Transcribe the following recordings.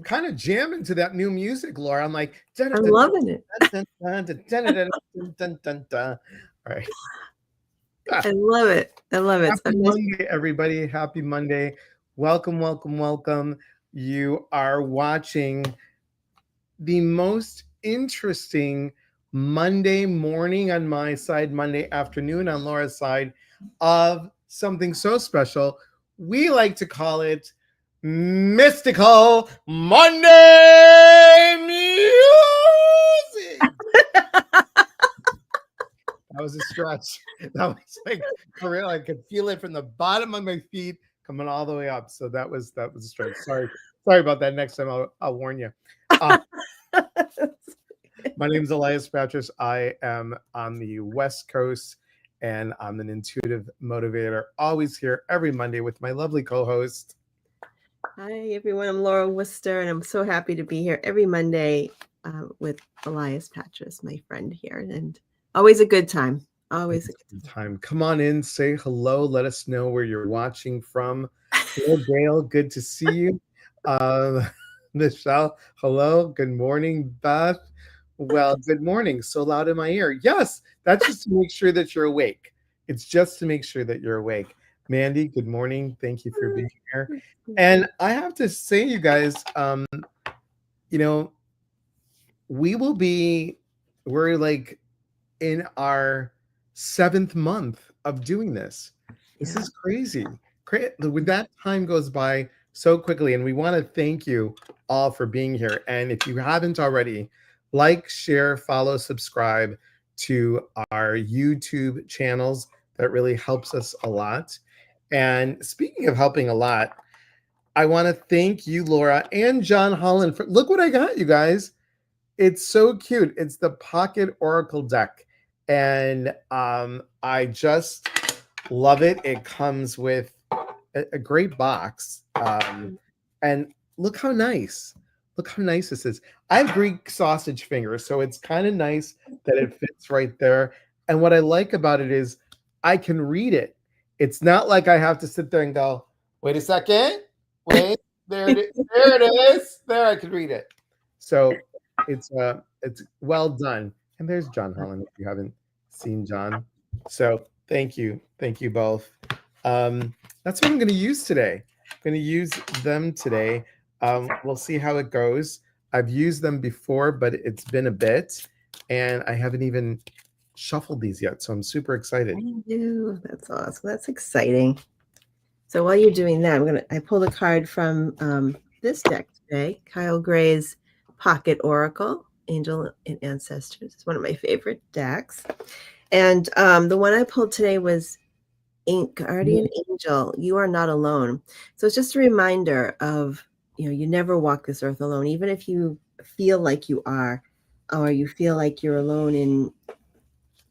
kind of jamming to that new music, Laura. I'm like, I'm loving it. all right. I love it. I love it. Happy Monday, everybody. Happy Monday. Welcome, welcome, welcome. You are watching the most interesting Monday morning on my side, Monday afternoon on Laura's side of something so special. We like to call it Mystical Monday Music. That was a stretch. That was like for real. I could feel it from the bottom of my feet coming all the way up. So that was a stretch. Sorry about that. Next time I'll warn you. My name is Elias, Patras. I am on the West Coast, and I'm an intuitive motivator. Always here every Monday with my lovely co-host. Hi, everyone. I'm Laura Wooster, and I'm so happy to be here every Monday with Elias Patras, my friend here, and always a good time. Always a good time. Come on in, say hello. Let us know where you're watching from. Hello, Gail. Good to see you. Michelle, hello. Good morning, Beth. Well, good morning. So loud in my ear. Yes, that's just to make sure that you're awake. It's just to make sure that you're awake. Mandy, good morning. Thank you for being here. And I have to say, you guys, we're like in our 7th month of doing this. This is crazy. When that time goes by so quickly, and we want to thank you all for being here. And if you haven't already, like, share, follow, subscribe to our YouTube channels. That really helps us a lot. And speaking of helping a lot, I want to thank you, Laura and John Holland, for look what I got, you guys. It's so cute. It's the Pocket Oracle deck. And I just love it. It comes with a great box. And look how nice. Look how nice this is. I have Greek sausage fingers, so it's kind of nice that it fits right there. And what I like about it is I can read it. It's not like I have to sit there and go, wait a second. Wait, there it is. There it is. There, I can read it. So it's well done. And there's John Holland, if you haven't seen John. So thank you both. That's what I'm going to use today. I'm going to use them today. We'll see how it goes. I've used them before, but it's been a bit, and I haven't even shuffled these yet. So I'm super excited. That's awesome. That's exciting. So while you're doing that, I pulled a card from this deck today, Kyle Gray's Pocket Oracle, Angel and Ancestors. It's one of my favorite decks. And the one I pulled today was Guardian Angel, You Are Not Alone. So it's just a reminder of, you never walk this earth alone, even if you feel like you are, or you feel like you're alone in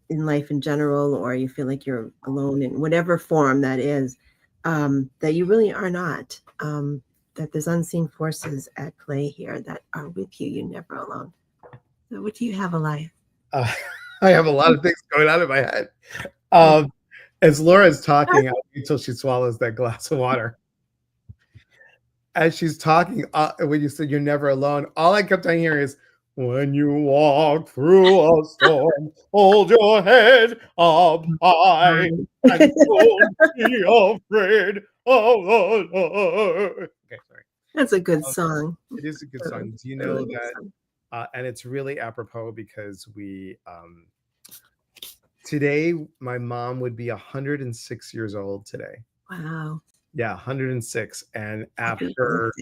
life in general, or you feel like you're alone in whatever form that is, that you really are not, that there's unseen forces at play here that are with you. You're never alone. So what do you have, Elias? I have a lot of things going on in my head. As Laura's talking, I'll wait until she swallows that glass of water. As she's talking, when you said you're never alone, all I kept on hearing is, when you walk through a storm, hold your head up high and don't be afraid of the Lord. Okay, sorry. That's a good song. It is a good song. Do you know that? And it's really apropos because today, my mom would be 106 years old today. Wow. Yeah, 106. And after,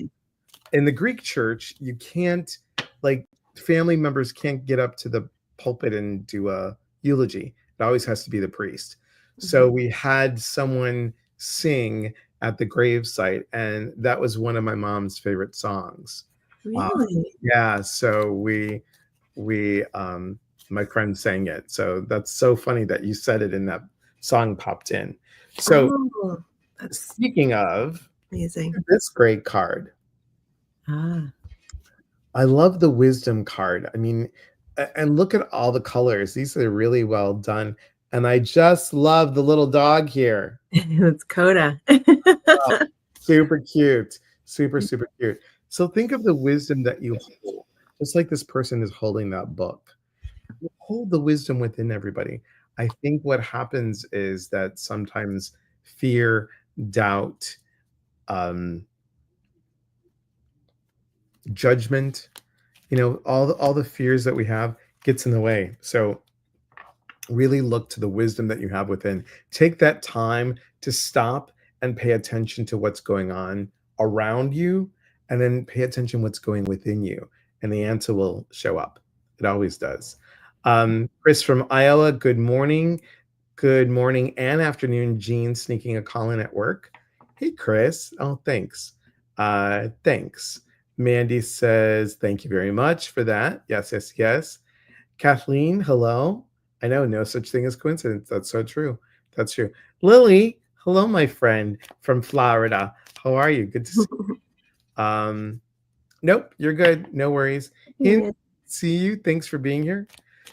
in the Greek church, you can't, like, family members can't get up to the pulpit and do a eulogy. It always has to be the priest. So we had someone sing at the gravesite, and that was one of my mom's favorite songs. Really? Yeah. So my friend sang it. So that's so funny that you said it and that song popped in. So speaking of, amazing, this great card. I love the wisdom card. I mean, and look at all the colors. These are really well done. And I just love the little dog here. It's Coda. Super cute. Super cute. So think of the wisdom that you hold, just like this person is holding that book. You hold the wisdom within everybody. I think what happens is that sometimes fear, doubt, um, judgment, all the fears that we have gets in the way. So really look to the wisdom that you have within. Take that time to stop and pay attention to what's going on around you, and then pay attention what's going within you, and the answer will show up. It always does. Chris from Iowa, good morning. Good morning and afternoon, Jean, sneaking a call in at work. Hey, Chris. Oh, thanks. Thanks. Mandy says, thank you very much for that. Yes, yes, yes. Kathleen, hello. I know, no such thing as coincidence. That's so true. That's true. Lily, hello, my friend from Florida. How are you? Good to see you. Nope, you're good. No worries. Hey, Yeah. see you. Thanks for being here.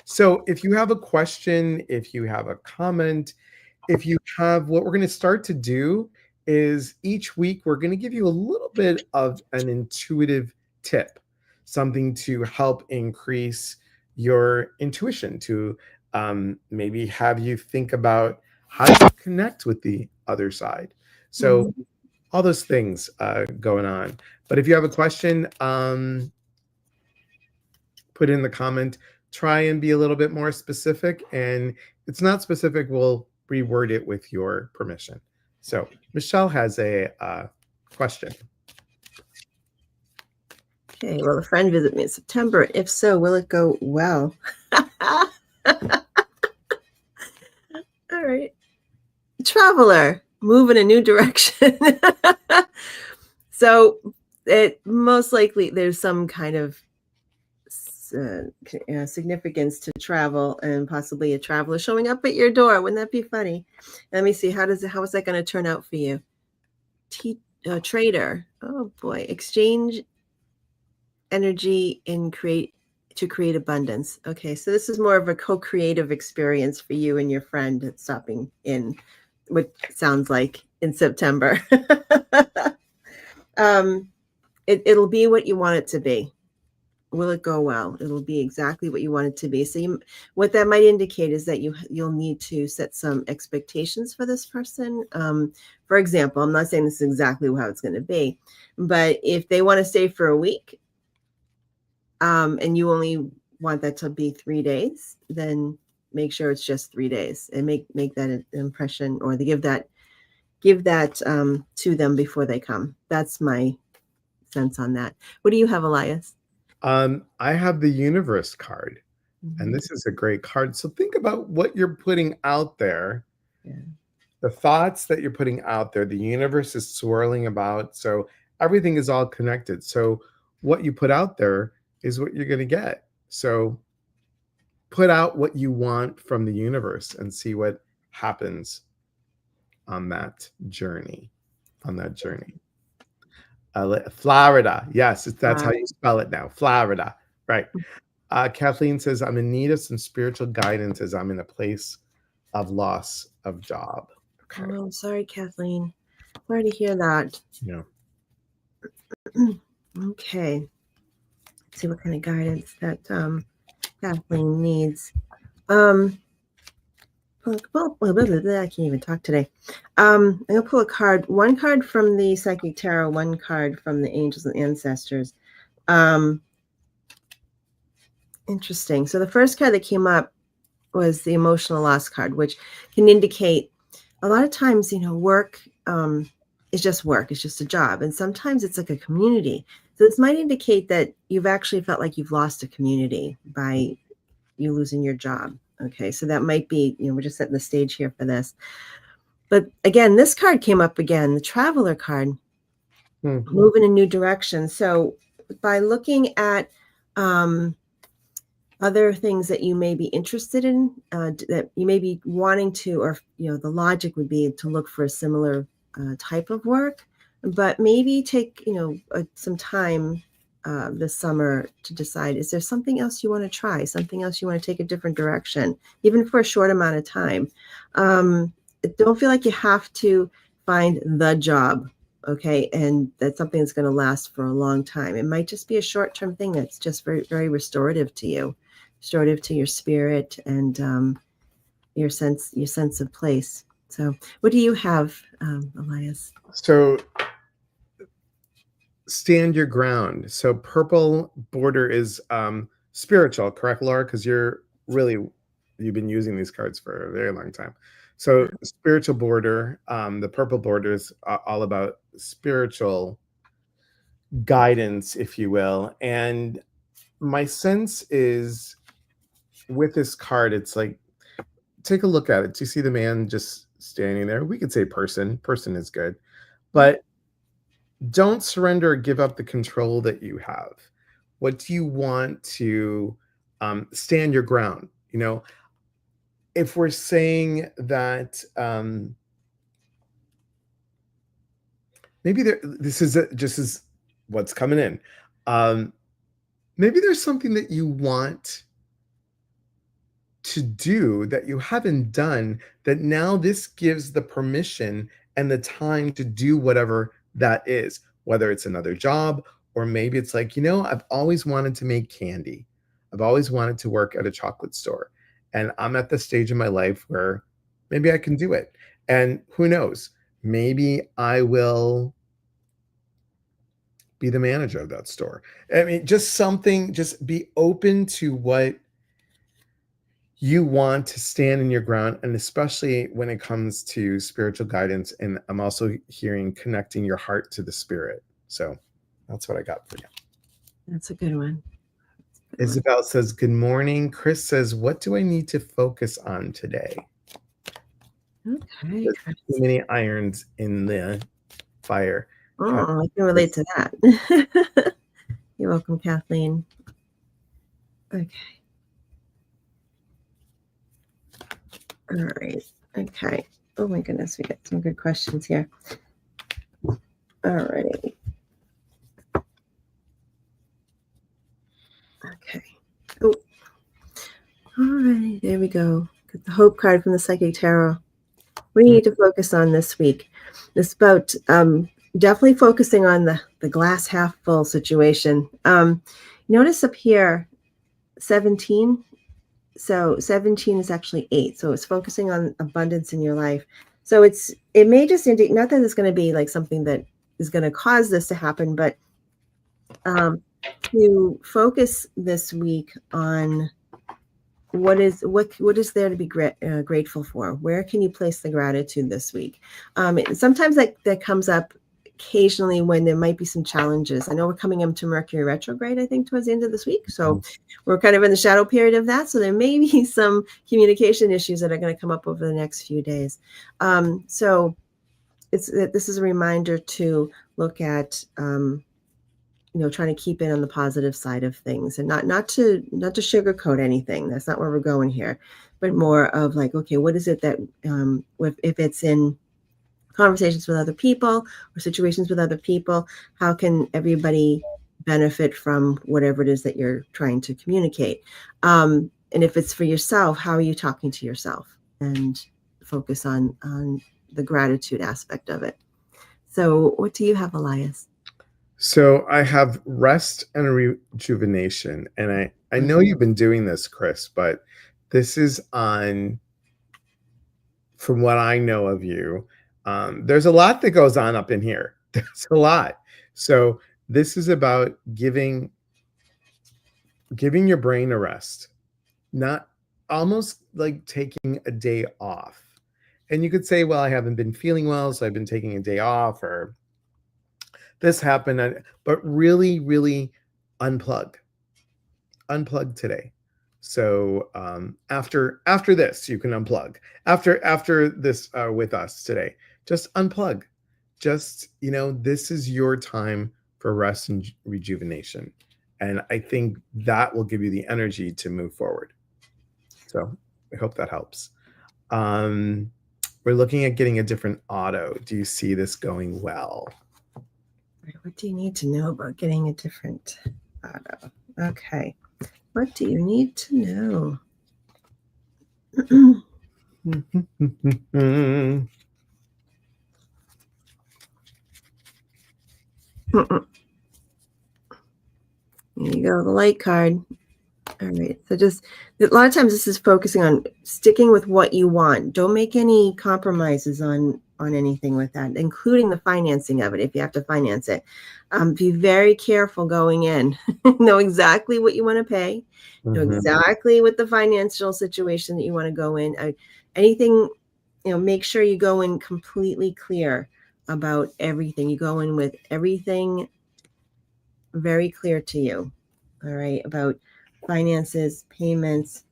So, if you have a question, if you have a comment, if you have what we're going to start to do is each week we're going to give you a little bit of an intuitive tip, something to help increase your intuition, to maybe have you think about how you connect with the other side. So, Mhm. all those things going on. But if you have a question, put in the comment. Try and be a little bit more specific. And if it's not specific, we'll reword it with your permission. So Michelle has a question. Okay, will a friend visit me in September? If so, will it go well? All right. Traveler, move in a new direction. So it most likely there's some kind of significance to travel, and possibly a traveler showing up at your door. Wouldn't that be funny? Let me see. How is that going to turn out for you? Trader. Oh boy. Exchange energy and create abundance. Okay, so this is more of a co-creative experience for you and your friend stopping in, what sounds like in September. It'll be what you want it to be. Will it go well? It'll be exactly what you want it to be. So what that might indicate is that you'll need to set some expectations for this person. For example, I'm not saying this is exactly how it's going to be, but if they want to stay for a week, and you only want that to be 3 days, then make sure it's just 3 days, and make that an impression, or give that to them before they come. That's my sense on that. What do you have, Elias? I have the universe card, and this is a great card. So think about what you're putting out there. Yeah. The thoughts that you're putting out there, the universe is swirling about. So everything is all connected. So what you put out there is what you're going to get. So put out what you want from the universe and see what happens on that journey. Florida. Yes, that's how you spell it now. Florida. Right. Kathleen says, I'm in need of some spiritual guidance as I'm in a place of loss of job. Okay. Oh, I'm sorry, Kathleen. Sorry to hear that. Yeah. Okay. Let's see what kind of guidance that Kathleen needs. I can't even talk today. I'm gonna pull a card. One card from the Psychic Tarot, one card from the Angels and Ancestors. Interesting. So the first card that came up was the emotional loss card, which can indicate a lot of times, work is just work. It's just a job. And sometimes it's like a community. So this might indicate that you've actually felt like you've lost a community by you losing your job. Okay, so that might be, we're just setting the stage here for this. But again, this card came up again, the Traveler card, move in a new direction. So by looking at other things that you may be interested in, that you may be wanting to, or the logic would be to look for a similar type of work, but maybe take some time this summer to decide, is there something else you want to try, something else you want to take a different direction, even for a short amount of time. Don't feel like you have to find the job. okay? And that's something that's going to last for a long time. It might just be a short-term thing that's just very, very restorative to you, restorative to your spirit and your sense of place. So what do you have, Elias? So stand your ground. So purple border is spiritual, correct, Laura? Because you've been using these cards for a very long time. So spiritual border, the purple border is all about spiritual guidance, if you will. And my sense is with this card, it's like, take a look at it. Do you see the man just standing there? We could say person. Person is good. But don't surrender or give up the control that you have. What do you want to stand your ground? You know, if we're saying that maybe this is just as what's coming in. Maybe there's something that you want to do that you haven't done, that now this gives the permission and the time to do whatever that is, whether it's another job, or maybe it's like, I've always wanted to make candy. I've always wanted to work at a chocolate store. And I'm at the stage in my life where maybe I can do it. And who knows, maybe I will be the manager of that store. I mean, just be open to what you want to stand in your ground, and especially when it comes to spiritual guidance. And I'm also hearing connecting your heart to the spirit. So that's what I got for you. That's a good one. Isabel says, good morning. Chris says, what do I need to focus on today? Okay. There's too many irons in the fire. Oh, I can relate to that. You're welcome, Kathleen. Okay. All right. Okay. Oh my goodness, we got some good questions here. All righty. Okay. Oh. All right. There we go. Got the hope card from the Psychic Tarot. What do you need to focus on this week? It's about definitely focusing on the glass half full situation. Notice up here, 17. So 17 is actually 8. So it's focusing on abundance in your life. So it may just indicate, not that it's going to be like something that is going to cause this to happen, but to focus this week on what is there to be grateful for. Where can you place the gratitude this week? Sometimes that comes up occasionally when there might be some challenges. I know we're coming into Mercury retrograde, I think, towards the end of this week. So we're kind of in the shadow period of that. So there may be some communication issues that are going to come up over the next few days. So this is a reminder to look at trying to keep it on the positive side of things, and not to sugarcoat anything. That's not where we're going here, but more of like, okay, what is it that if it's in conversations with other people or situations with other people, how can everybody benefit from whatever it is that you're trying to communicate? And if it's for yourself, how are you talking to yourself? And focus on the gratitude aspect of it. So what do you have, Elias? So I have rest and rejuvenation. And I know you've been doing this, Chris, but this is on, from what I know of you, there's a lot that goes on up in here. There's a lot. So this is about giving your brain a rest, not almost like taking a day off. And you could say, well, I haven't been feeling well, so I've been taking a day off, or this happened. But really, really unplug today. So after this, you can unplug. After this with us today, just unplug. Just, this is your time for rest and rejuvenation. And I think that will give you the energy to move forward. So I hope that helps. We're looking at getting a different auto. Do you see this going well? What do you need to know about getting a different auto? Okay. What do you need to know? There you go, the light card. All right. So just a lot of times this is focusing on sticking with what you want. Don't make any compromises on anything with that, including the financing of it if you have to finance it. Be very careful going in. Know exactly what you want to pay. Know exactly what the financial situation that you want to go in. Anything, make sure you go in completely clear about everything. You go in with everything very clear to you. All right, about finances, payments,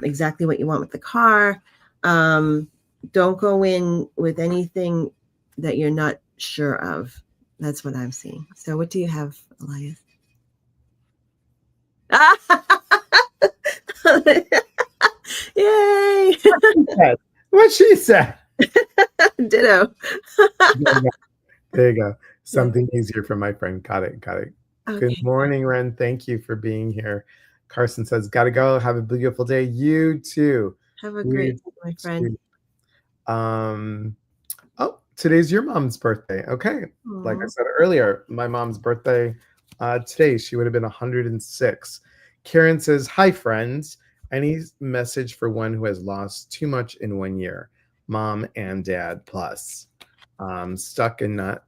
exactly what you want with the car. Don't go in with anything that you're not sure of. That's what I'm seeing. So what do you have, Elias? Yay! What she said. Ditto. There you go. Something easier for my friend. Got it. Okay. Good morning, Ren. Thank you for being here. Carson says, gotta go. Have a beautiful day. You too. Have a great day, my friend. Oh, today's your mom's birthday. Okay. Like I said earlier, my mom's birthday today. She would have been 106. Karen says, hi, friends. Any message for one who has lost too much in 1 year? Mom and dad plus. Stuck and not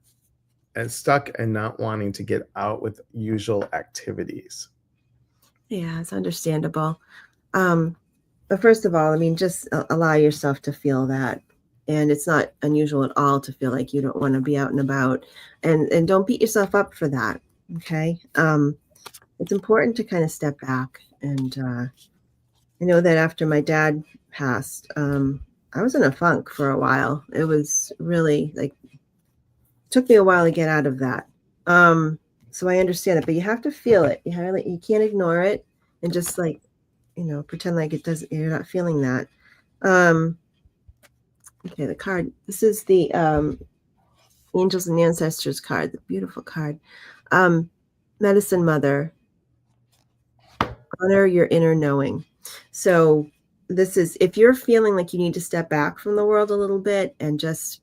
wanting to get out with usual activities. Yeah, it's understandable. But first of all, I mean, just allow yourself to feel that. And it's not unusual at all to feel like you don't want to be out and about. And don't beat yourself up for that. Okay. It's important to kind of step back. And I know that after my dad passed, I was in a funk for a while. It was really like, took me a while to get out of that. So I understand it, but you have to feel it. You can't ignore it and just like, pretend like it doesn't, you're not feeling that. Okay, the card. This is the Angels and Ancestors card, the beautiful card. Medicine Mother, honor your inner knowing. So this is, if you're feeling like you need to step back from the world a little bit and just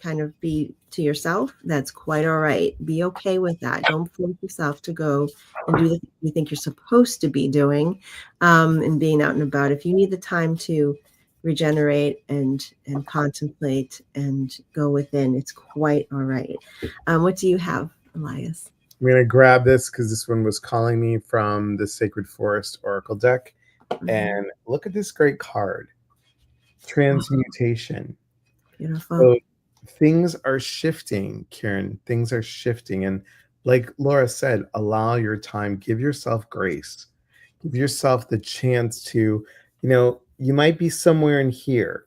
kind of be to yourself, that's quite all right. Be okay with that. Don't force yourself to go and do the things you think you're supposed to be doing and being out and about. If you need the time to regenerate and contemplate and go within, it's quite all right. What do you have, Elias? I'm going to grab this because this one was calling me from the Sacred Forest Oracle deck. And look at this great card. Transmutation. Beautiful. So things are shifting, Karen. Things are shifting. And like Laura said, allow your time. Give yourself grace. Give yourself the chance to, you might be somewhere in here.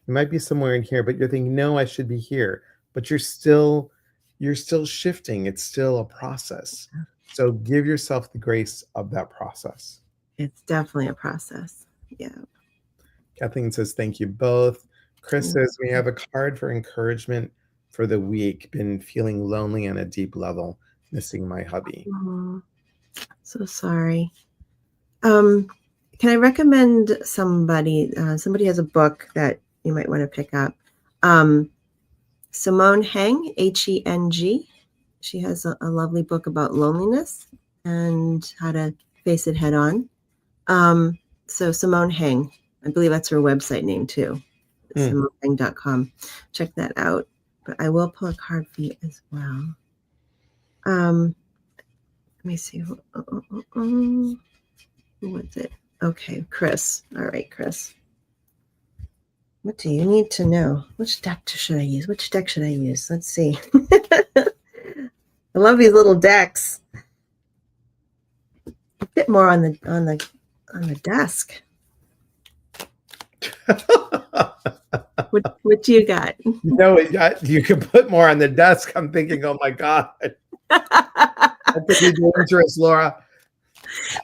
You might be somewhere in here, but you're thinking, no, I should be here. But you're still shifting. It's still a process. So give yourself the grace of that process. It's definitely a process. Yeah. Kathleen says, thank you both. Chris says, we have a card for encouragement for the week. Been feeling lonely on a deep level, missing my hubby. Oh, so sorry. Can I recommend somebody? Somebody has a book that you might want to pick up. Simone Heng, Heng. She has a lovely book about loneliness and how to face it head on. So Simone Heng, I believe that's her website name too, SimoneHeng.com. Check that out. But I will pull a card for you as well. Let me see. Who was it? Okay, Chris. All right, Chris. What do you need to know? Which deck should I use? Which deck should I use? Let's see. I love these little decks. A bit more on the desk. What do you got? You can put more on the desk. I'm thinking, oh my God. That could be dangerous, Laura.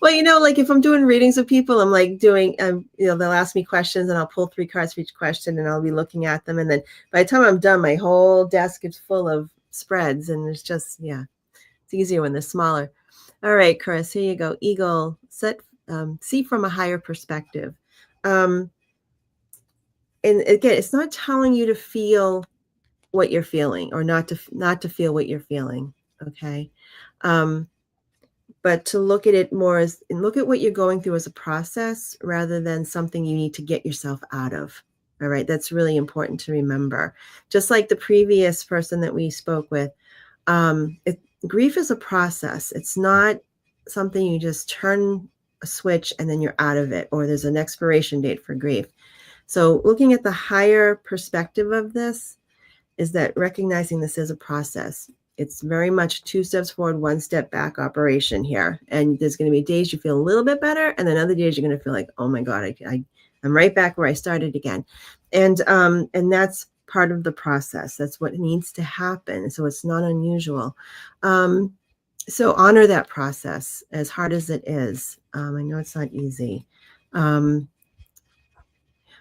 Well, like if I'm doing readings with people, I'm like doing, they'll ask me questions and I'll pull 3 cards for each question and I'll be looking at them. And then by the time I'm done, my whole desk is full of spreads and it's just, it's easier when they're smaller. All right, Chris, here you go. Eagle, see from a higher perspective. And again, it's not telling you to feel what you're feeling or not to feel what you're feeling. Okay. Um, but to look at it more as, and look at what you're going through as a process rather than something you need to get yourself out of. All right. That's really important to remember. Just like the previous person that we spoke with, grief is a process. It's not something you just turn a switch and then you're out of it, or there's an expiration date for grief. So looking at the higher perspective of this is that recognizing this is a process. It's very much 2 steps forward, 1 step back operation here. And there's going to be days you feel a little bit better, and then other days you're going to feel like, oh my God, I'm right back where I started again. And that's part of the process. That's what needs to happen. So it's not unusual. So honor that process, as hard as it is. I know it's not easy.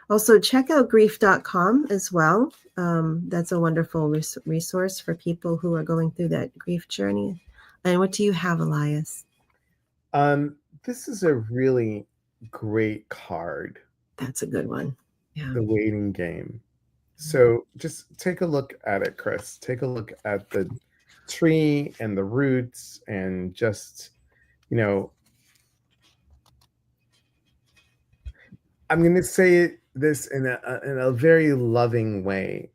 Also, check out grief.com as well. That's a wonderful resource for people who are going through that grief journey. And what do you have, Elias? This is a really great card. That's a good one. Yeah. The waiting game. So just take a look at it, Chris. Take a look at the tree and the roots, and just, I'm going to say this in a very loving way.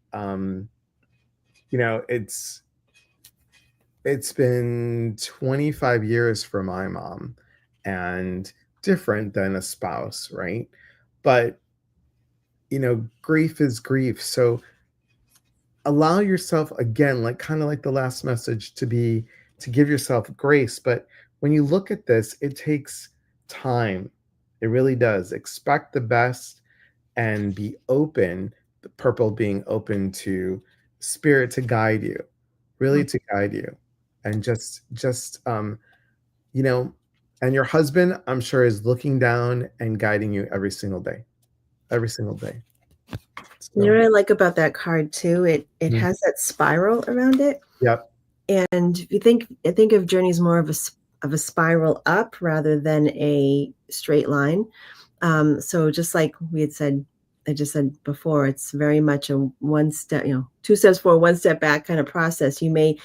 It's been 25 years for my mom, and different than a spouse, right? But grief is grief. So allow yourself, again, like kind of like the last message, to give yourself grace. But when you look at this, it takes time. It really does. Expect the best and be open, the purple being open to spirit to guide you, really to guide you. And and your husband, I'm sure, is looking down and guiding you every single day. Every single day. So, you know what I like about that card too? It has that spiral around it. Yep. And if you think of journeys more of a spiral up rather than a straight line. So just like I just said before, it's very much a 1 step, 2 steps forward, 1 step back kind of process. You may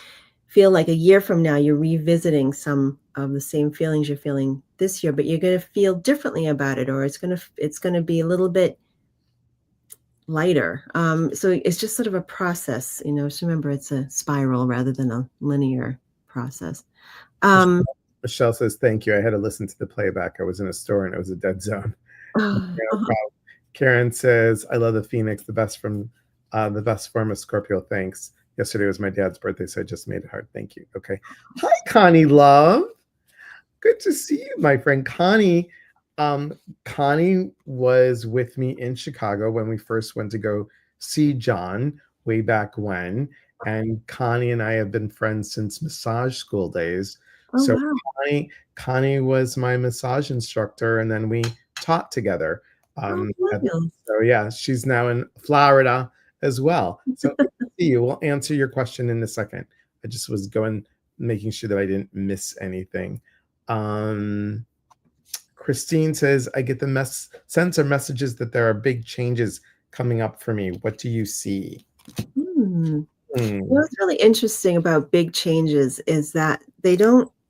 feel like a year from now you're revisiting some of the same feelings you're feeling this year, but you're going to feel differently about it, or it's going to be a little bit lighter. So it's just sort of a process, just remember it's a spiral rather than a linear process. Michelle says, thank you. I had to listen to the playback. I was in a store and it was a dead zone. Karen says, I love the Phoenix, the best form of Scorpio. Thanks. Yesterday was my dad's birthday, so I just made it hard. Thank you. Okay. Hi, Connie love. Good to see you, my friend. Connie was with me in Chicago when we first went to go see John way back when. And Connie and I have been friends since massage school days. Oh, so wow. Connie was my massage instructor, and then we taught together. So yeah, she's now in Florida as well. So good to see you. We'll answer your question in a second. I just was making sure that I didn't miss anything. Christine says, I get the sense or messages that there are big changes coming up for me. What do you see? What's really interesting about big changes is that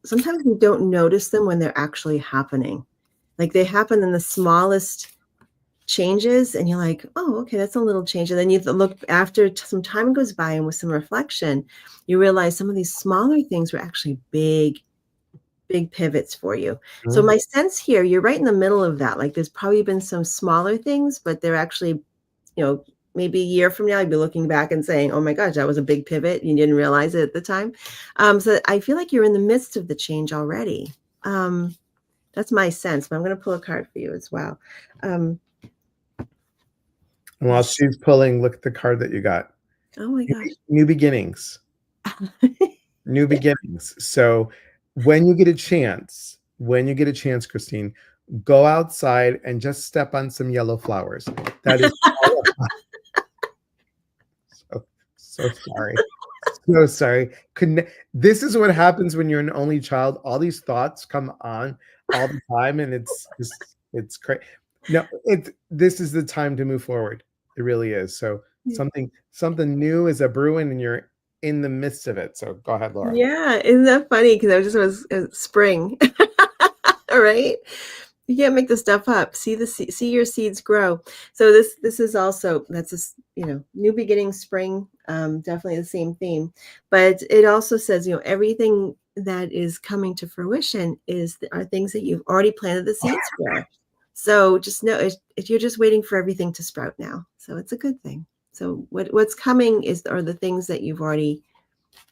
sometimes we don't notice them when they're actually happening. Like they happen in the smallest changes and you're like, oh, okay, that's a little change. And then you look after some time goes by and with some reflection, you realize some of these smaller things were actually big pivots for you. So my sense here, you're right in the middle of that. Like there's probably been some smaller things, but they're actually, maybe a year from now, you'd be looking back and saying, oh my gosh, that was a big pivot. You didn't realize it at the time. So I feel like you're in the midst of the change already. That's my sense, but I'm going to pull a card for you as well. While she's pulling, look at the card that you got. Oh my gosh. New beginnings. New beginnings. So when you get a chance, Christine, go outside and just step on some yellow flowers. That is so sorry. So sorry. This is what happens when you're an only child. All these thoughts come on all the time, and it's crazy. No, this is the time to move forward. It really is. So something new is a brewing, and you're in the midst of it. So go ahead, Laura. Yeah, isn't that funny? Because I just was spring, all right? You can't make this stuff up. See your seeds grow. So this is also that's this new beginning, spring. Definitely the same theme, but it also says everything that is coming to fruition are things that you've already planted the seeds for. So just know if you're just waiting for everything to sprout now. So it's a good thing. So what's coming are the things that you've already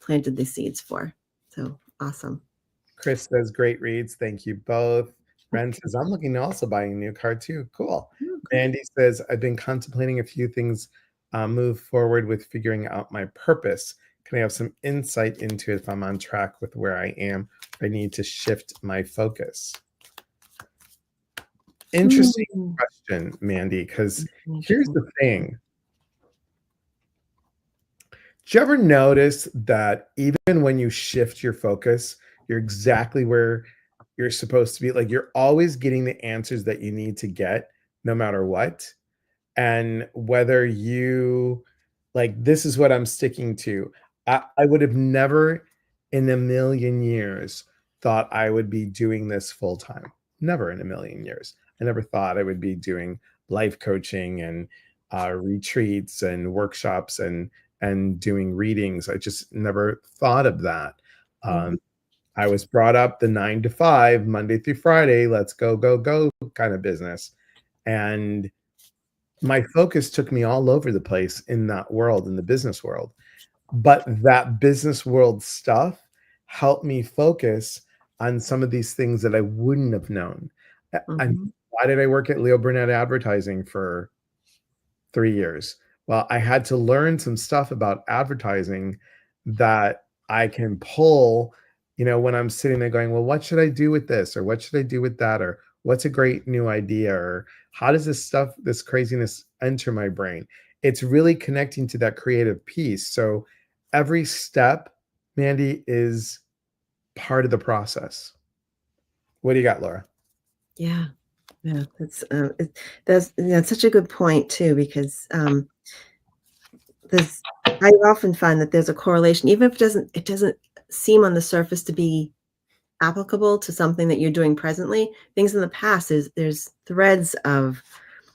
planted the seeds for. So awesome. Chris says, great reads. Thank you both. Ren says, I'm looking to also buying a new car too. Cool. Oh, Mandy says, I've been contemplating a few things, move forward with figuring out my purpose. Can I have some insight into if I'm on track with where I am? I need to shift my focus. Interesting question, Mandy, because here's the thing. Do you ever notice that even when you shift your focus, you're exactly where you're supposed to be? Like you're always getting the answers that you need to get, no matter what. And whether you like, this is what I'm sticking to. I would have never in a million years thought I would be doing this full time. Never in a million years. I never thought I would be doing life coaching and retreats and workshops and doing readings. I just never thought of that. I was brought up the 9 to 5, Monday through Friday, let's go, go, go kind of business. And my focus took me all over the place in that world, in the business world. But that business world stuff helped me focus on some of these things that I wouldn't have known. And why did I work at Leo Burnett Advertising for 3 years? Well, I had to learn some stuff about advertising that I can pull, when I'm sitting there going, well, what should I do with this? Or what should I do with that? Or what's a great new idea? Or how does this craziness enter my brain? It's really connecting to that creative piece. So every step, Mandy, is part of the process. What do you got, Laura? Yeah, that's such a good point too, because I often find that there's a correlation, even if it doesn't seem on the surface to be applicable to something that you're doing presently. Things in the past there's threads of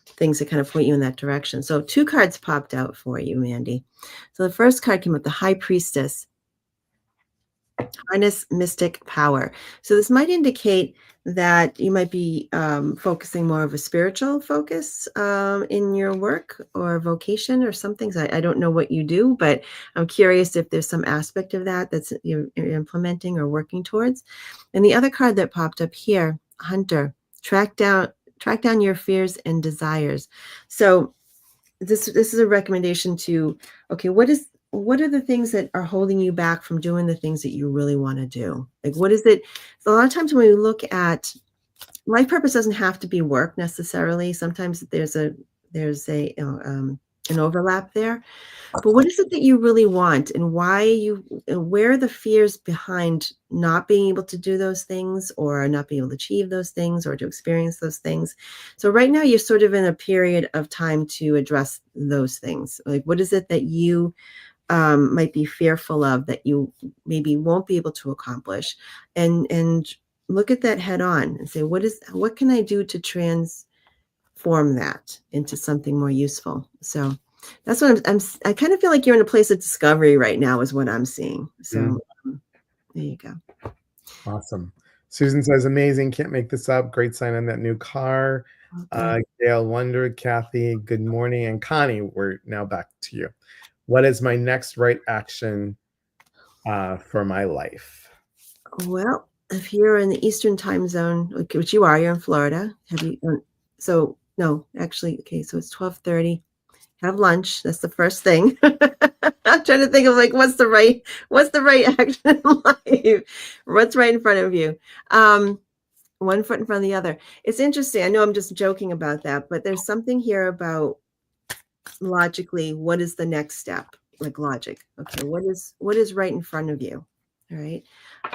things that kind of point you in that direction. So 2 cards popped out for you, Mandy. So the first card came with the High Priestess. Harness mystic power. So this might indicate that you might be focusing more of a spiritual focus in your work or vocation or something. So I don't know what you do, but I'm curious if there's some aspect of that that's you're implementing or working towards. And the other card that popped up here, Hunter, track down your fears and desires. So this is a recommendation to, okay, what are the things that are holding you back from doing the things that you really want to do? Like, what is it? So a lot of times when we look at life purpose, doesn't have to be work necessarily. Sometimes there's an overlap there. But what is it that you really want, and where are the fears behind not being able to do those things, or not being able to achieve those things, or to experience those things? So right now you're sort of in a period of time to address those things. Like, what is it that you might be fearful of that you maybe won't be able to accomplish, and look at that head on and say, what can I do to transform that into something more useful? So that's what I kind of feel like you're in a place of discovery right now is what I'm seeing. So there you go. Awesome. Susan says, amazing. Can't make this up. Great sign on that new car. Gail Wonder, Kathy, good morning. And Connie, we're now back to you. What is my next right action for my life? Well, if you're in the Eastern time zone, which you are, you're in Florida. So no, actually, okay, so it's 12:30. Have lunch. That's the first thing. I'm trying to think of like what's the right action in life? What's right in front of you? One foot in front of the other. It's interesting. I know I'm just joking about that, but there's something here about logically, what is the next step? Like logic. Okay, what is right in front of you? All right.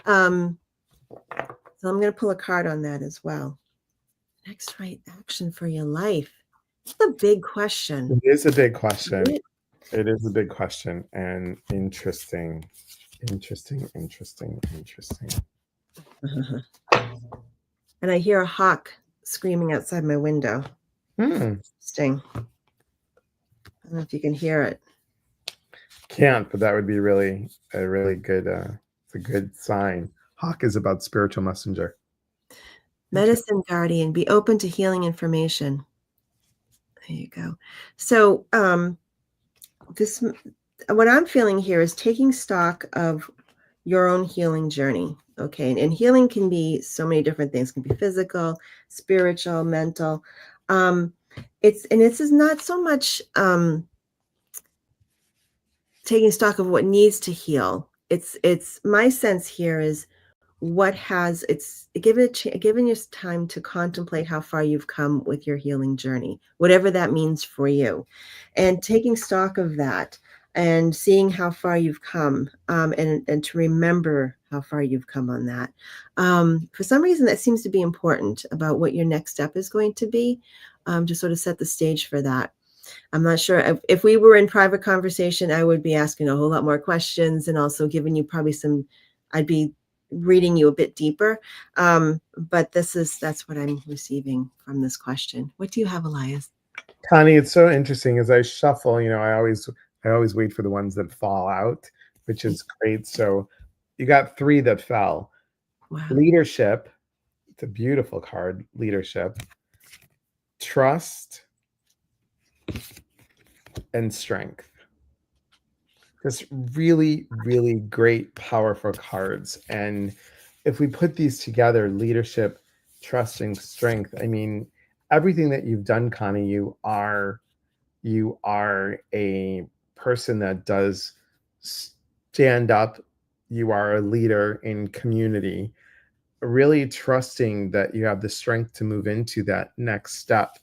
So I'm going to pull a card on that as well. Next right action for your life. It's a big question. It is a big question. Right? It is a big question and interesting. Interesting. And I hear a hawk screaming outside my window. Hmm. Interesting. I don't know if you can hear it. Can't, but that would be a really good it's a good sign. Hawk is about spiritual messenger. Medicine guardian, be open to healing information. There you go. So this what I'm feeling here is taking stock of your own healing journey. Okay. And healing can be so many different things. It can be physical, spiritual, mental. This is not so much taking stock of what needs to heal. It's my sense here is what has it's given you time to contemplate how far you've come with your healing journey, whatever that means for you, and taking stock of that and seeing how far you've come, and to remember how far you've come on that. For some reason, that seems to be important about what your next step is going to be, to sort of set the stage for that. I'm not sure if we were in private conversation, I would be asking a whole lot more questions and also giving you probably I'd be reading you a bit deeper. But that's what I'm receiving from this question. What do you have, Elias? Connie, it's so interesting as I shuffle, I always wait for the ones that fall out, which is great. So you got three that fell. Wow. Leadership, it's a beautiful card, leadership. Trust and strength. Just really, really great, powerful cards. And if we put these together, leadership, trust, and strength, I mean, everything that you've done, Connie, you are a person that does stand up. You are a leader in community, really trusting that you have the strength to move into that next step.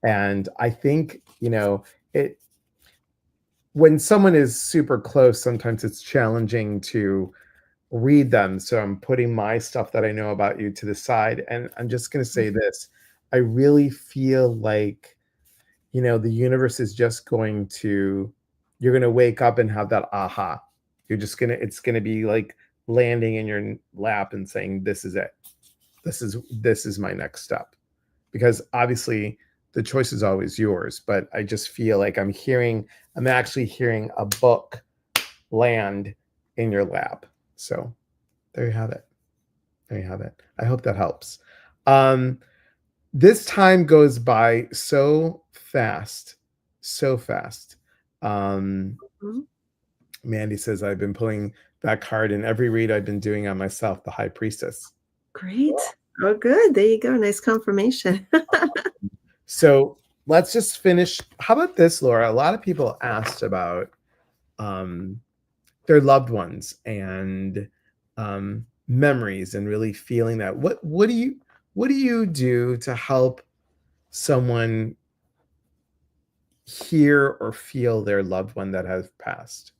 And I think, it when someone is super close, sometimes it's challenging to read them. So I'm putting my stuff that I know about you to the side. And I'm just going to say this. I really feel like, the universe is just you're going to wake up and have that aha. It's going to be like landing in your lap and saying, this is it. This is my next step. Because obviously the choice is always yours, but I just feel like I'm actually hearing a book land in your lap. So there you have it. I hope that helps. This time goes by so fast, so fast. Mhm. Mandy says, I've been pulling that card in every read I've been doing on myself, the High Priestess. Great. Oh, good. There you go. Nice confirmation. So let's just finish. How about this, Laura? A lot of people asked about their loved ones and memories and really feeling that. What do you do to help someone hear or feel their loved one that has passed?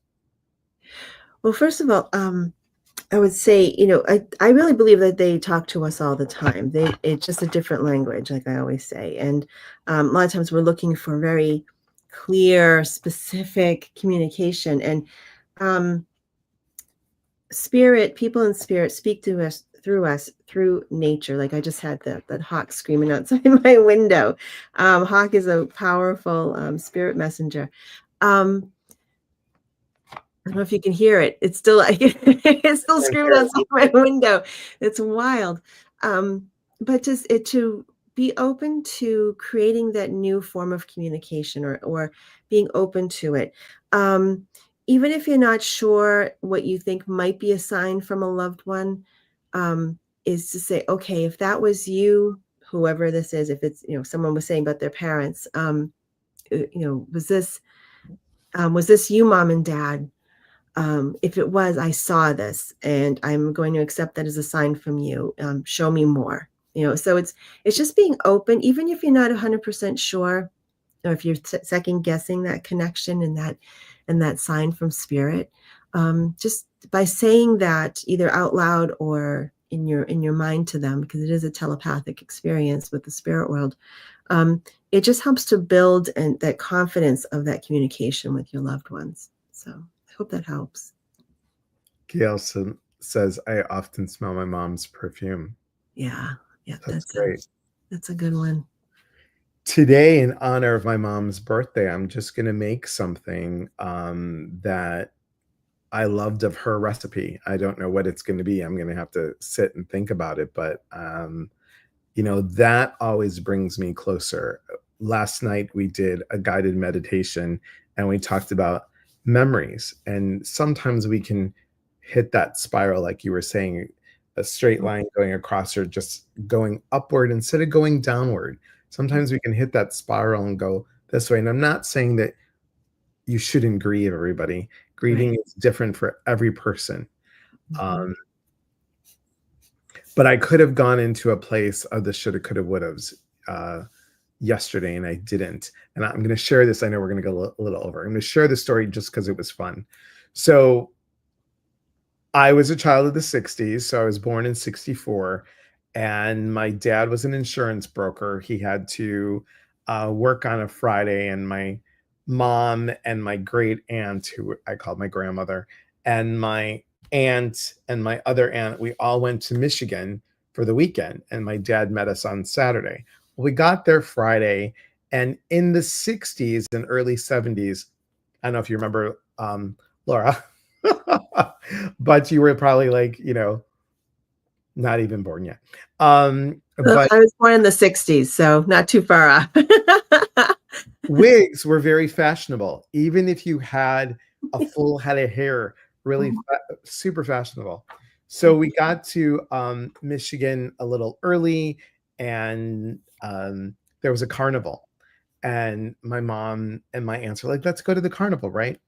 Well, first of all, I would say, I really believe that they talk to us all the time. It's just a different language, like I always say. And a lot of times we're looking for very clear, specific communication. And people in spirit speak to us through nature. Like I just had that hawk screaming outside my window. Hawk is a powerful spirit messenger. I don't know if you can hear it. It's still it's still screaming outside my window. It's wild. But just to be open to creating that new form of communication or being open to it. Even if you're not sure what you think might be a sign from a loved one, is to say, okay, if that was you, whoever this is, if it's, someone was saying about their parents, was this you, mom and dad? If it was, I saw this and I'm going to accept that as a sign from you. Show me more. So it's just being open, even if you're not 100% sure, or if you're second guessing that connection and that sign from spirit. Just by saying that either out loud or in your mind to them, because it is a telepathic experience with the spirit world. it just helps to build and that confidence of that communication with your loved ones. So I hope that helps. Gail says, I often smell my mom's perfume. Yeah. That's great. That's a good one. Today, in honor of my mom's birthday, I'm just going to make something that I loved of her recipe. I don't know what it's going to be. I'm going to have to sit and think about it, but that always brings me closer. Last night we did a guided meditation and we talked about memories, and sometimes we can hit that spiral like you were saying, a straight line going across or just going upward instead of going downward. Sometimes we can hit that spiral and go this way. And I'm not saying that you shouldn't grieve, everybody. Grieving is different for every person. But I could have gone into a place of the shoulda, coulda, wouldas yesterday, and I didn't. And I'm going to share this. I know we're going to go a little over. I'm going to share the story just because it was fun. So I was a child of the 60s. So I was born in 64. And my dad was an insurance broker. He had to work on a Friday. And my mom and my great aunt, who I called my grandmother, and my aunt and my other aunt, we all went to Michigan for the weekend. And my dad met us on Saturday. We got there Friday. And in the 60s and early 70s, I don't know if you remember, Laura, but you were probably like, not even born yet. But I was born in the 60s, so not too far off. wigs were very fashionable. Even if you had a full head of hair, really super fashionable. So we got to Michigan a little early, and there was a carnival. And my mom and my aunts were like, let's go to the carnival, right?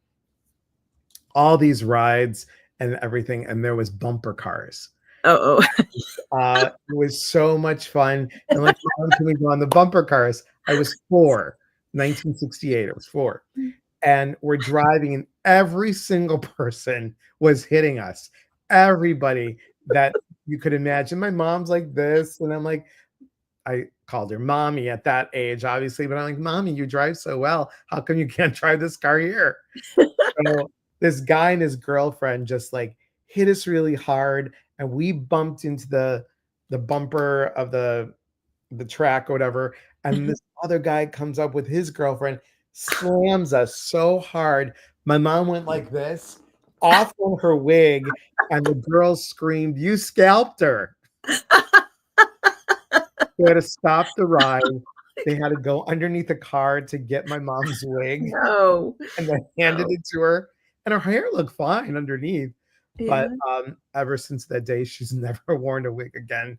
All these rides and everything. And there was bumper cars. Oh. It was so much fun. And like, Mom, can we go on the bumper cars? I was 4, 1968. I was 4. And we're driving, and every single person was hitting us. Everybody that you could imagine. My mom's like this, and I'm like, I called her mommy at that age, obviously, but I'm like, mommy, you drive so well. How come you can't drive this car here? So this guy and his girlfriend just like hit us really hard, and we bumped into the bumper of the track or whatever. And this other guy comes up with his girlfriend, slams us so hard. My mom went like this, off on her wig, and the girls screamed, "You scalped her!" They had to stop the ride. They had to go underneath the car to get my mom's wig. No. And then handed it to her. And her hair looked fine underneath. But ever since that day, she's never worn a wig again.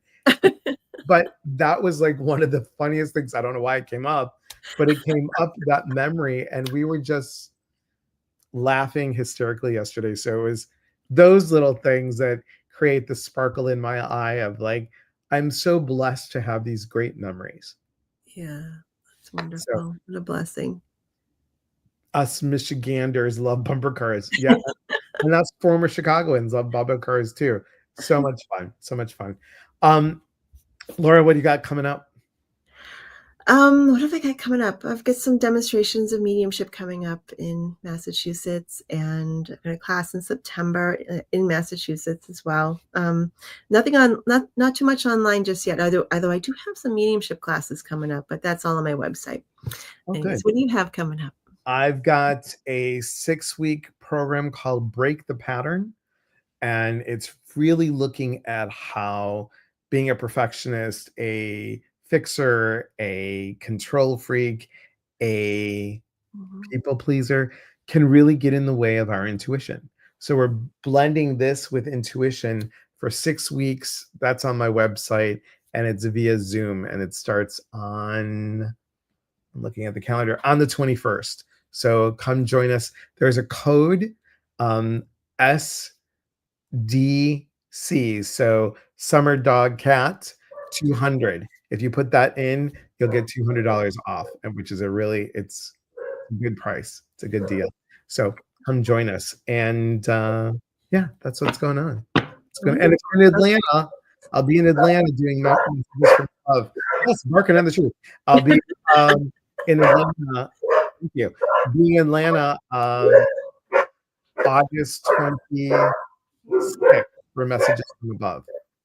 But that was like one of the funniest things. I don't know why it came up, but it came up, that memory. And we were just laughing hysterically yesterday. So it was those little things that create the sparkle in my eye of like, I'm so blessed to have these great memories. Yeah, that's wonderful. What a blessing. Us Michiganders love bumper cars. Yeah. And us former Chicagoans love bumper cars too. So much fun. So much fun. Laura, what do you got coming up? What have I got coming up? I've got some demonstrations of mediumship coming up in Massachusetts, and I've got a class in September in Massachusetts as well. Nothing on, not too much online just yet. Although I do have some mediumship classes coming up, but that's all on my website. Oh, Anyways, good. what do you have coming up? I've got a 6-week program called Break the Pattern, and it's really looking at how being a perfectionist, a fixer, a control freak, a people pleaser can really get in the way of our intuition. So we're blending this with intuition for 6 weeks. That's on my website, and it's via Zoom, and it starts on, I'm looking at the calendar, on the 21st. So come join us. There's a code, SDC, so Summer Dog Cat 200. If you put that in, you'll get $200 off, which is it's a good price. It's a good deal. So come join us. And yeah, that's what's going on. And if you're in Atlanta, I'll be in Atlanta doing Messages from Love Yes, barking on the tree. I'll be, in Atlanta. Thank you. Being in Atlanta, August 26th for Messages from Above.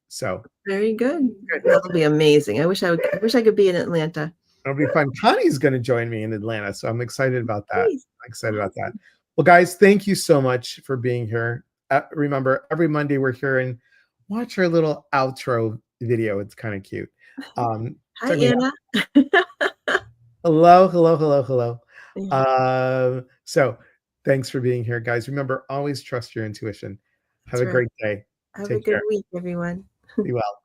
So, Very good. good. That'll be amazing. I wish I could be in Atlanta. It'll be fun. Connie's gonna join me in Atlanta, so I'm excited about that. Nice. I'm excited about that. Awesome. Well, guys, thank you so much for being here. Remember, every Monday we're here, and watch our little outro video. It's kind of cute. Hi, Check me out. Anna. Hello, hello, hello, hello. Yeah, So thanks for being here, guys. Remember, always trust your intuition. Have that's a right. great day. Have a Take good care. week, everyone. Be well.